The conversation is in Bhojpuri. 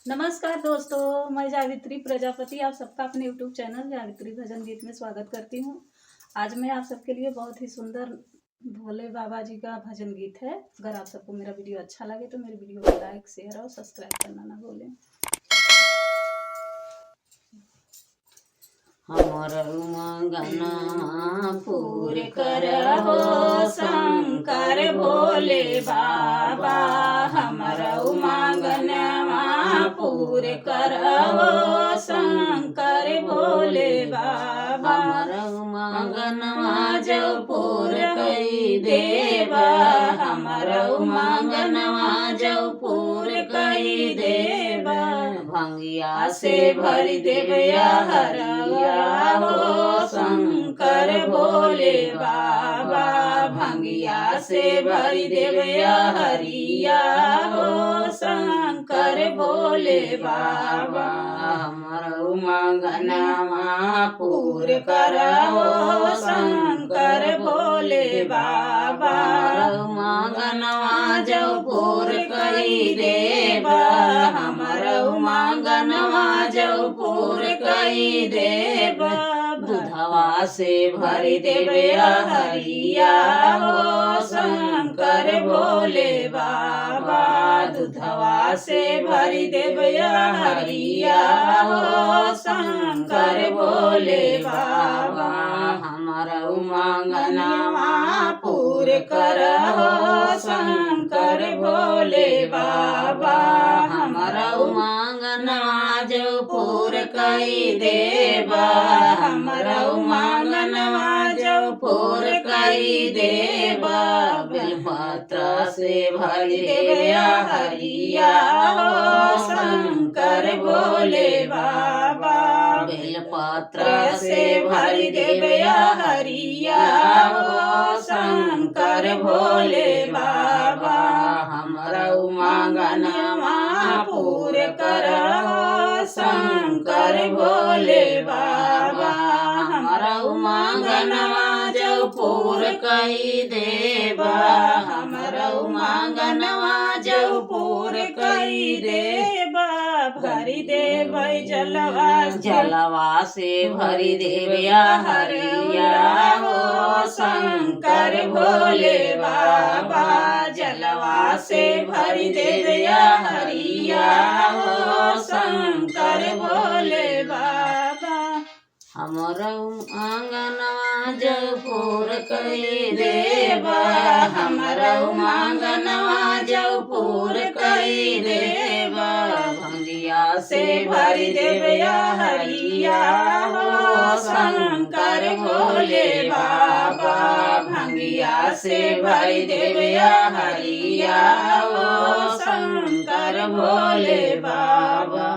नमस्कार दोस्तों, मैं जावित्री प्रजापति आप सबका अपने यूट्यूब चैनल जावित्री भजन गीत में स्वागत करती हूँ। आज मैं आप सबके लिए बहुत ही सुंदर भोले बाबा जी का भजन गीत है। अगर आप सबको मेरा वीडियो अच्छा लगे तो मेरे वीडियो को लाइक शेयर और सब्सक्राइब करना ना भूलें। हमर मंगना पूर करहो शंकर भोले बाबा। हमर मंगनवा पूर करहो शंकर भोले बाबा। हमर मंगनवा जो पूर कई देवा। हमर मंगनवा जो पूर कई देवा। भंगिया से भरी देवया हरया हो शंकर भोले बाबा। भंगिया से भरी देवया हरिया हो शंकर भोले बाबा। हमर मंगनवा पूर करहो शंकर भोले बाबा। मंगनवा जो पूर कई देवा। हमर मंगनवा जो पूर कई देवा। दूधवा से भरी देवया हरिया हो शंकर भोले बाबा। दूधवा से भरी देवया हरिया हो शंकर भोले बाबा। हमर मंगनवा पूर करहो शंकर भोले बाबा। हमर मंगनवा जो पूर कई देवा। हमर मंगनवा जो पूर कई देवा। बेलपत्र से भरी देवया हरिया हो शंकर भोले बाबा। बेलपत्र से भरी देवया हरिया हो शंकर भोले बाबा। हमर मंगनवा पूर करहो शंकर भोले बाबा। हमर मंगनवा जो पूर कई देवा। हमर मंगनवा जो पूर कई देवा। भरी देव जलवा से भरी देवया हरिया हो शंकर भोले बाबा। जलवा से भरी देवया हरिया हो शंकर भोले बाबा। हमर मंगनवा जो पूर कई देवा। हमर मंगनवा जो पूर कई देवा। भंगिया से भरी देवया हरिया हो शंकर भोले बाबा। भंगिया से भरी देवया हरिया हो शंकर भोले बाबा।